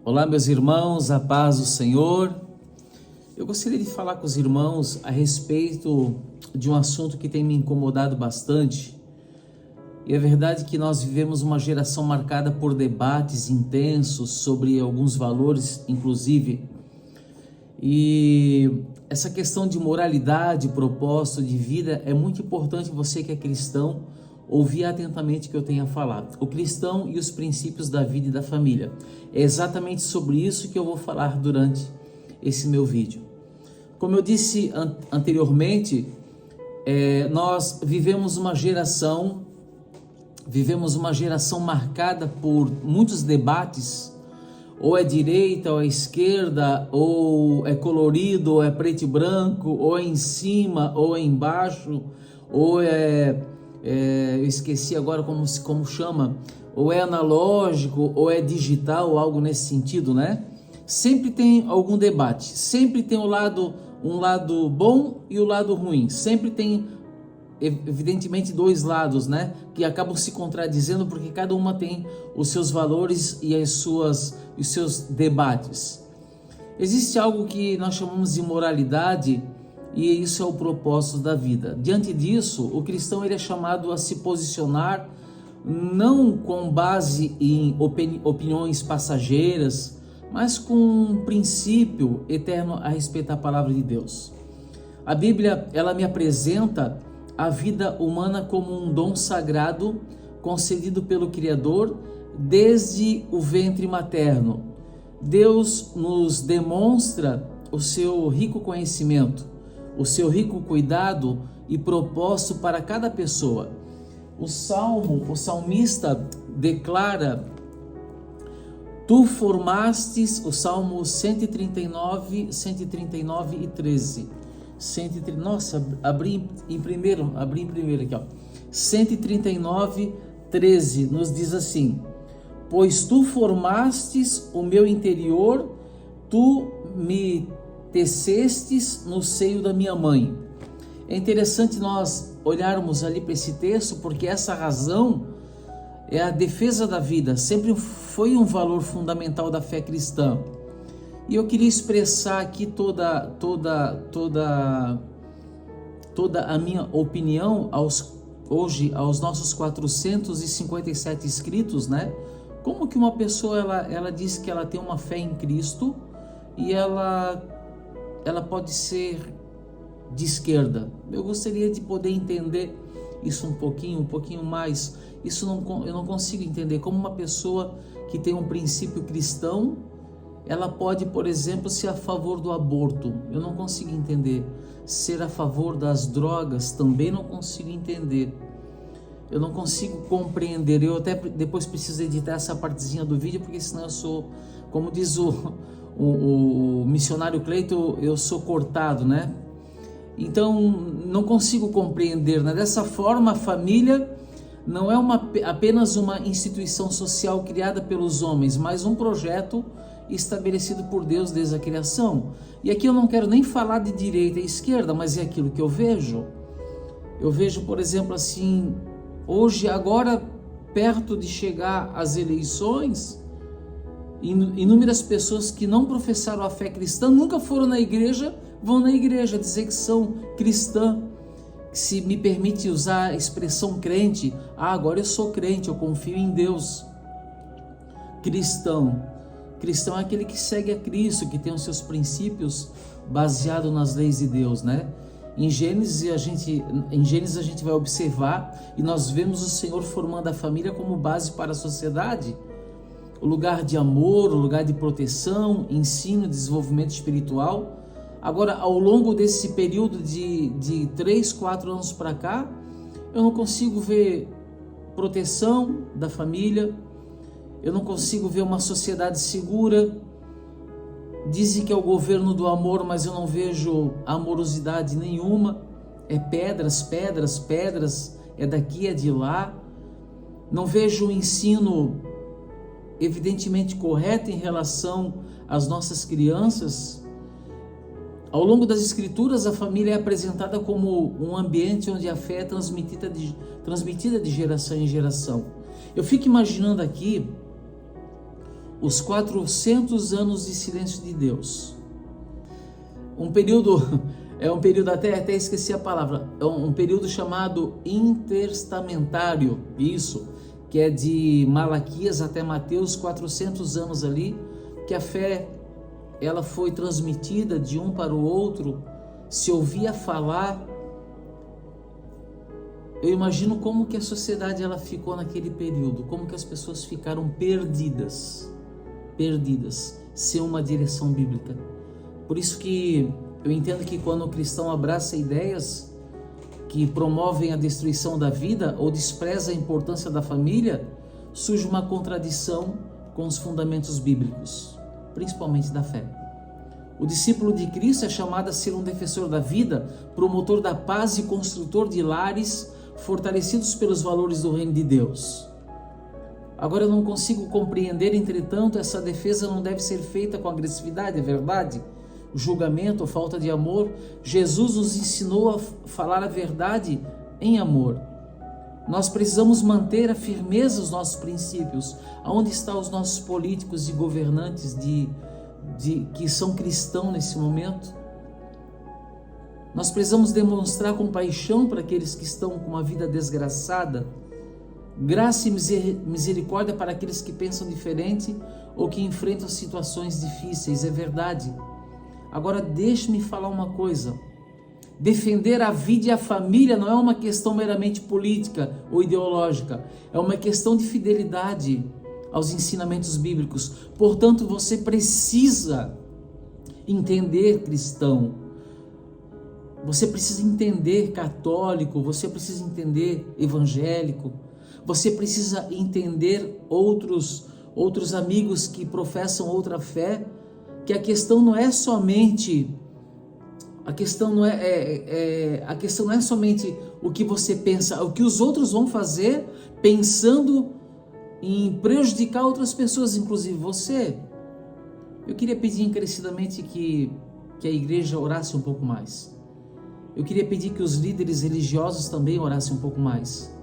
Olá, meus irmãos, a paz do Senhor. Eu gostaria de falar com os irmãos a respeito de um assunto que tem me incomodado bastante. E é verdade que nós vivemos uma geração marcada por debates intensos sobre alguns valores, inclusive. E essa questão de moralidade, propósito de vida, é muito importante você que é cristão ouvir atentamente o que eu tenho a falar. O cristão e os princípios da vida e da família. É exatamente sobre isso que eu vou falar durante esse meu vídeo. Como eu disse anteriormente, nós vivemos uma geração marcada por muitos debates, ou é direita, ou é esquerda, ou é colorido, ou é preto e branco, ou é em cima, ou é embaixo, ou eu esqueci agora como chama, ou é analógico, ou é digital, ou algo nesse sentido, né? Sempre tem algum debate, sempre tem um lado bom e o lado ruim, sempre tem, evidentemente, dois lados, né? Que acabam se contradizendo porque cada uma tem os seus valores e os seus debates. Existe algo que nós chamamos de moralidade, e isso é o propósito da vida. Diante disso, o cristão ele é chamado a se posicionar não com base em opiniões passageiras, mas com um princípio eterno a respeito da palavra de Deus. A Bíblia, ela me apresenta a vida humana como um dom sagrado concedido pelo Criador desde o ventre materno. Deus nos demonstra o seu rico conhecimento, o seu rico cuidado e propósito para cada pessoa. O salmista declara: Tu formastes, o Salmo 139 e 13. Nossa, abri em primeiro aqui, ó. 139, 13 nos diz assim: Pois tu formastes o meu interior, tu me tecestes no seio da minha mãe. É interessante nós olharmos ali para esse texto, porque essa razão é a defesa da vida, sempre foi um valor fundamental da fé cristã. E eu queria expressar aqui toda a minha opinião hoje aos nossos 457 inscritos, né? Como que uma pessoa ela diz que ela tem uma fé em Cristo e ela pode ser de esquerda? Eu gostaria de poder entender isso um pouquinho mais. Eu não consigo entender como uma pessoa que tem um princípio cristão, ela pode, por exemplo, ser a favor do aborto. Eu não consigo entender. Ser a favor das drogas, também não consigo entender. Eu não consigo compreender. Eu até depois preciso editar essa partezinha do vídeo, porque senão eu sou, como diz o missionário Cleito, eu sou cortado, né? Então não consigo compreender, né? Dessa forma, a família não é apenas uma instituição social criada pelos homens, mas um projeto estabelecido por Deus desde a criação. E aqui eu não quero nem falar de direita e esquerda, mas é aquilo que eu vejo. Eu vejo, por exemplo, assim, hoje, agora, perto de chegar às eleições, inúmeras pessoas que não professaram a fé cristã, nunca foram na igreja, vão na igreja dizer que são cristã. Se me permite usar a expressão crente, agora eu sou crente, eu confio em Deus. Cristão é aquele que segue a Cristo, que tem os seus princípios baseados nas leis de Deus, né? Em Gênesis a gente vai observar e nós vemos o Senhor formando a família como base para a sociedade. O lugar de amor, o lugar de proteção, ensino, desenvolvimento espiritual. Agora, ao longo desse período de 3, 4 anos para cá, eu não consigo ver proteção da família, eu não consigo ver uma sociedade segura. Dizem que é o governo do amor, mas eu não vejo amorosidade nenhuma. É pedras, é daqui, é de lá. Não vejo o ensino evidentemente correto em relação às nossas crianças. Ao longo das escrituras, a família é apresentada como um ambiente onde a fé é transmitida de geração em geração. Eu fico imaginando aqui os 400 anos de silêncio de Deus. Um período, até esqueci a palavra, é um período chamado intertestamentário, isso, que é de Malaquias até Mateus, 400 anos ali, que a fé, ela foi transmitida de um para o outro, se ouvia falar. Eu imagino como que a sociedade ela ficou naquele período, como que as pessoas ficaram perdidas, sem uma direção bíblica. Por isso que eu entendo que quando o cristão abraça ideias que promovem a destruição da vida ou despreza a importância da família, surge uma contradição com os fundamentos bíblicos, principalmente da fé. O discípulo de Cristo é chamado a ser um defensor da vida, promotor da paz e construtor de lares fortalecidos pelos valores do reino de Deus. Agora eu não consigo compreender, entretanto, essa defesa não deve ser feita com agressividade, é verdade? Julgamento ou falta de amor. Jesus nos ensinou a falar a verdade em amor. Nós precisamos manter a firmeza dos nossos princípios. Aonde estão os nossos políticos e governantes que são cristãos nesse momento? Nós precisamos demonstrar compaixão para aqueles que estão com uma vida desgraçada, graça e misericórdia para aqueles que pensam diferente ou que enfrentam situações difíceis, é verdade. Agora deixe-me falar uma coisa: defender a vida e a família não é uma questão meramente política ou ideológica, é uma questão de fidelidade aos ensinamentos bíblicos. Portanto, você precisa entender, cristão, você precisa entender, católico, você precisa entender, evangélico, você precisa entender outros amigos que professam outra fé, que a questão não é somente a questão não é somente o que você pensa, o que os outros vão fazer pensando em prejudicar outras pessoas, inclusive você. Eu queria pedir encarecidamente que a igreja orasse um pouco mais. Eu queria pedir que os líderes religiosos também orassem um pouco mais.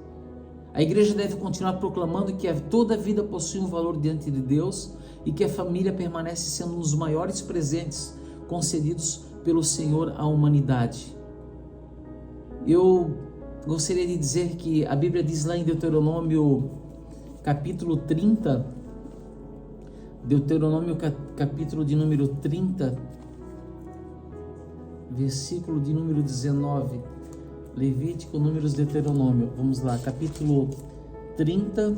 A igreja deve continuar proclamando que toda vida possui um valor diante de Deus e que a família permanece sendo um dos maiores presentes concedidos pelo Senhor à humanidade. Eu gostaria de dizer que a Bíblia diz lá em Deuteronômio capítulo 30, Deuteronômio capítulo de número 30, versículo de número 19, Levítico, Números, Deuteronômio, vamos lá, capítulo 30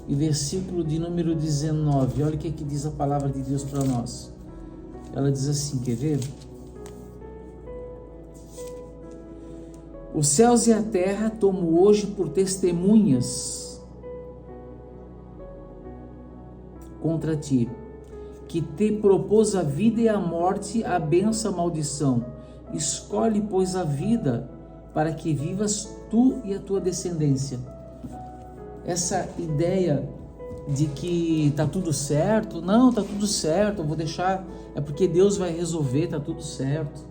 e versículo de número 19, olha o que diz a palavra de Deus para nós. Ela diz assim, quer ver? Os céus e a terra tomo hoje por testemunhas contra ti, que te propôs a vida e a morte, a bênção e a maldição. Escolhe, pois, a vida, para que vivas tu e a tua descendência. Essa ideia de que tá tudo certo, não, tá tudo certo, eu vou deixar, é porque Deus vai resolver, tá tudo certo.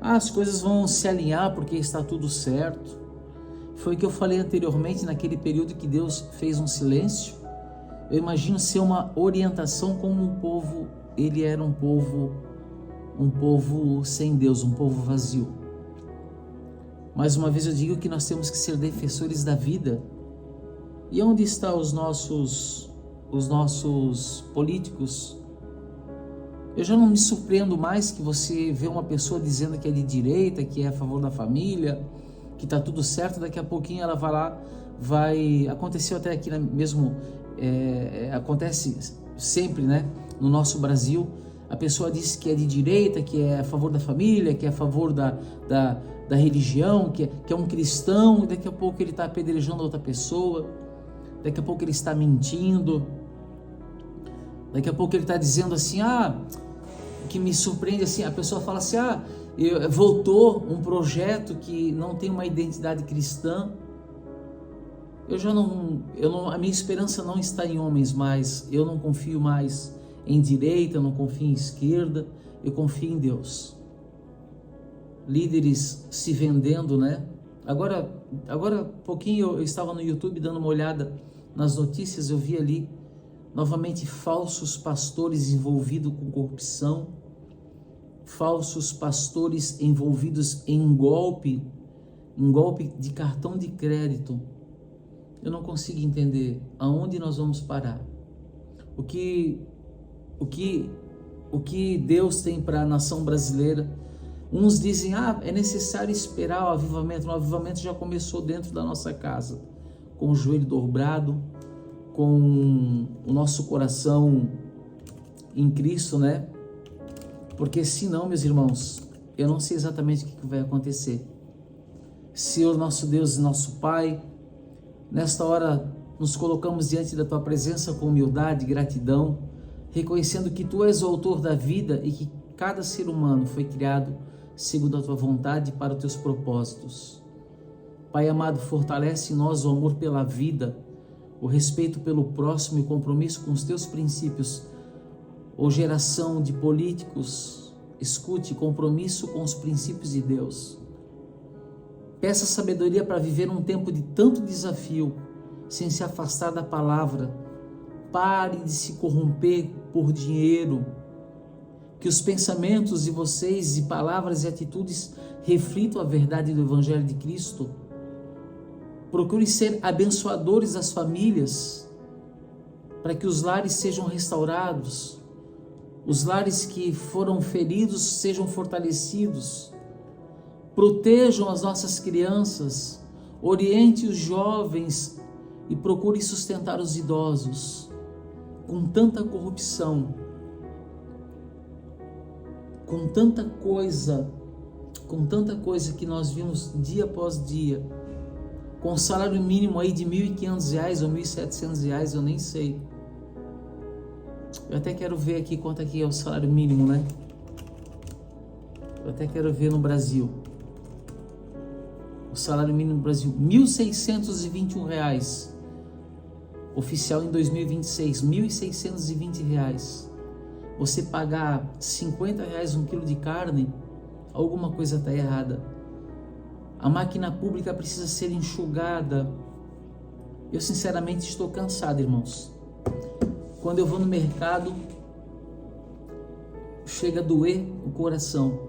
As coisas vão se alinhar porque está tudo certo. Foi o que eu falei anteriormente, naquele período que Deus fez um silêncio. Eu imagino ser uma orientação como um povo, ele era um povo sem Deus, um povo vazio. Mais uma vez eu digo que nós temos que ser defensores da vida. E onde estão os nossos políticos? Eu já não me surpreendo mais que você vê uma pessoa dizendo que é de direita, que é a favor da família, que está tudo certo, daqui a pouquinho ela vai lá, aconteceu até aqui mesmo, acontece sempre, né, no nosso Brasil, a pessoa diz que é de direita, que é a favor da família, que é a favor da religião, que é um cristão, e daqui a pouco ele está apedrejando outra pessoa, daqui a pouco ele está mentindo, daqui a pouco ele está dizendo assim, o que me surpreende, assim, a pessoa fala assim, voltou um projeto que não tem uma identidade cristã. A minha esperança não está em homens mais, eu não confio mais em direita, eu não confio em esquerda, eu confio em Deus. Líderes se vendendo, né? Agora pouquinho eu estava no YouTube dando uma olhada nas notícias, eu vi ali novamente falsos pastores envolvidos com corrupção, falsos pastores envolvidos em golpe de cartão de crédito. Eu não consigo entender aonde nós vamos parar. O que Deus tem para a nação brasileira? Uns dizem, é necessário esperar o avivamento. O avivamento já começou dentro da nossa casa, com o joelho dobrado, com o nosso coração em Cristo, né? Porque senão, meus irmãos, eu não sei exatamente o que vai acontecer. Senhor, nosso Deus e nosso Pai, nesta hora nos colocamos diante da Tua presença com humildade e gratidão, reconhecendo que Tu és o autor da vida e que cada ser humano foi criado segundo a Tua vontade para os Teus propósitos. Pai amado, fortalece em nós o amor pela vida, o respeito pelo próximo e o compromisso com os Teus princípios. Ou geração de políticos, escute, compromisso com os princípios de Deus. Peça sabedoria para viver um tempo de tanto desafio, sem se afastar da palavra. Pare de se corromper por dinheiro. Que os pensamentos de vocês, e palavras e atitudes reflitam a verdade do Evangelho de Cristo. Procure ser abençoadores das famílias, para que os lares sejam restaurados, os lares que foram feridos sejam fortalecidos. Protejam as nossas crianças, oriente os jovens e procure sustentar os idosos. Com tanta corrupção, com tanta coisa que nós vimos dia após dia, com um salário mínimo aí de R$ 1.500 ou R$ 1.700, eu nem sei. Eu até quero ver aqui quanto aqui é o salário mínimo, né? Eu até quero ver no Brasil. O salário mínimo no Brasil, R$ 1.621. Oficial em 2026, R$ 1.620. Você pagar R$ 50 um quilo de carne, alguma coisa está errada. A máquina pública precisa ser enxugada. Eu sinceramente estou cansado, irmãos. Quando eu vou no mercado, chega a doer o coração.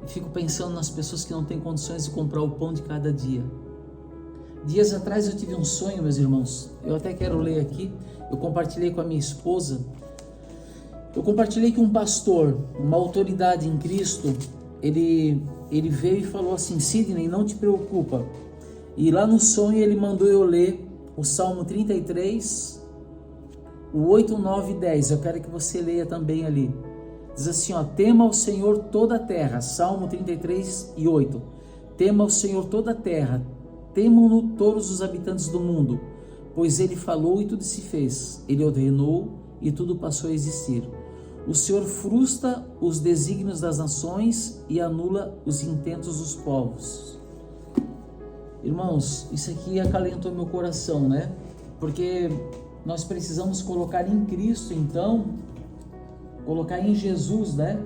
Eu fico pensando nas pessoas que não têm condições de comprar o pão de cada dia. Dias atrás eu tive um sonho, meus irmãos. Eu até quero ler aqui. Eu compartilhei com a minha esposa. Eu compartilhei que um pastor, uma autoridade em Cristo, ele veio e falou assim: Sidney, não te preocupa. E lá no sonho ele mandou eu ler o Salmo 33, o 8, 9 e 10. Eu quero que você leia também ali. Diz assim, tema ao Senhor toda a terra. Salmo 33 e 8. Tema ao Senhor toda a terra, temam-no todos os habitantes do mundo, pois ele falou e tudo se fez. Ele ordenou e tudo passou a existir. O Senhor frustra os desígnios das nações e anula os intentos dos povos. Irmãos, isso aqui acalentou meu coração, né? Porque nós precisamos colocar em Cristo, então, colocar em Jesus, né?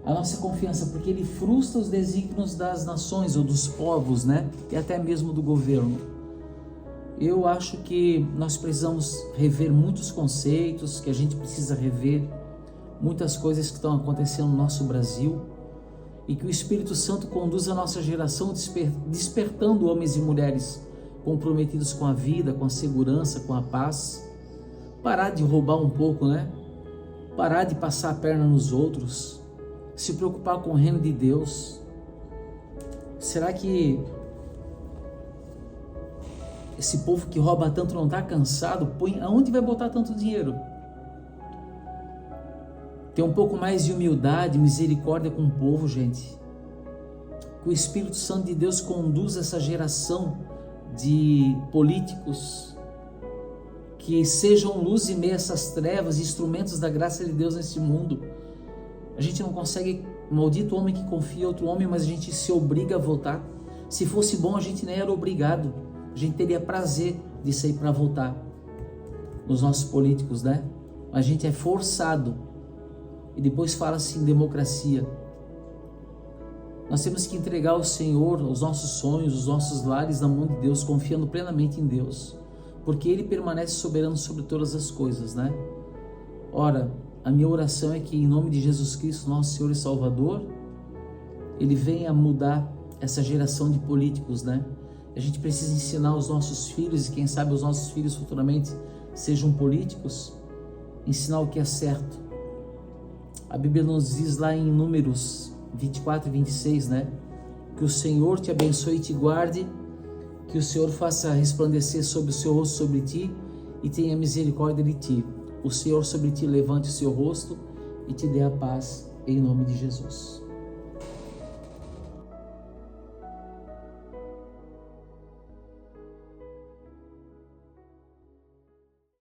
A nossa confiança, porque Ele frustra os desígnios das nações ou dos povos, né? E até mesmo do governo. Eu acho que nós precisamos rever muitos conceitos, que a gente precisa rever muitas coisas que estão acontecendo no nosso Brasil, e que o Espírito Santo conduza a nossa geração despertando homens e mulheres comprometidos com a vida, com a segurança, com a paz. Parar de roubar um pouco, né? Parar de passar a perna nos outros, se preocupar com o reino de Deus. Será que esse povo que rouba tanto não está cansado? Aonde vai botar tanto dinheiro? Ter um pouco mais de humildade, misericórdia com o povo, gente. Que o Espírito Santo de Deus conduza essa geração de políticos que sejam luz em meio a essas trevas, instrumentos da graça de Deus nesse mundo. A gente não consegue, maldito homem que confia em outro homem, mas a gente se obriga a votar. Se fosse bom, a gente nem era obrigado. A gente teria prazer de sair para votar nos nossos políticos, né? A gente é forçado. E depois fala assim, democracia. Nós temos que entregar ao Senhor os nossos sonhos, os nossos lares na mão de Deus, confiando plenamente em Deus. porque Ele permanece soberano sobre todas as coisas, né? Ora, a minha oração é que em nome de Jesus Cristo, nosso Senhor e Salvador, Ele venha mudar essa geração de políticos, né? A gente precisa ensinar os nossos filhos, e quem sabe os nossos filhos futuramente sejam políticos, ensinar o que é certo. A Bíblia nos diz lá em Números 24 e 26, né? Que o Senhor te abençoe e te guarde, que o Senhor faça resplandecer sobre o seu rosto sobre ti e tenha misericórdia de ti. O Senhor sobre ti levante o seu rosto e te dê a paz, em nome de Jesus.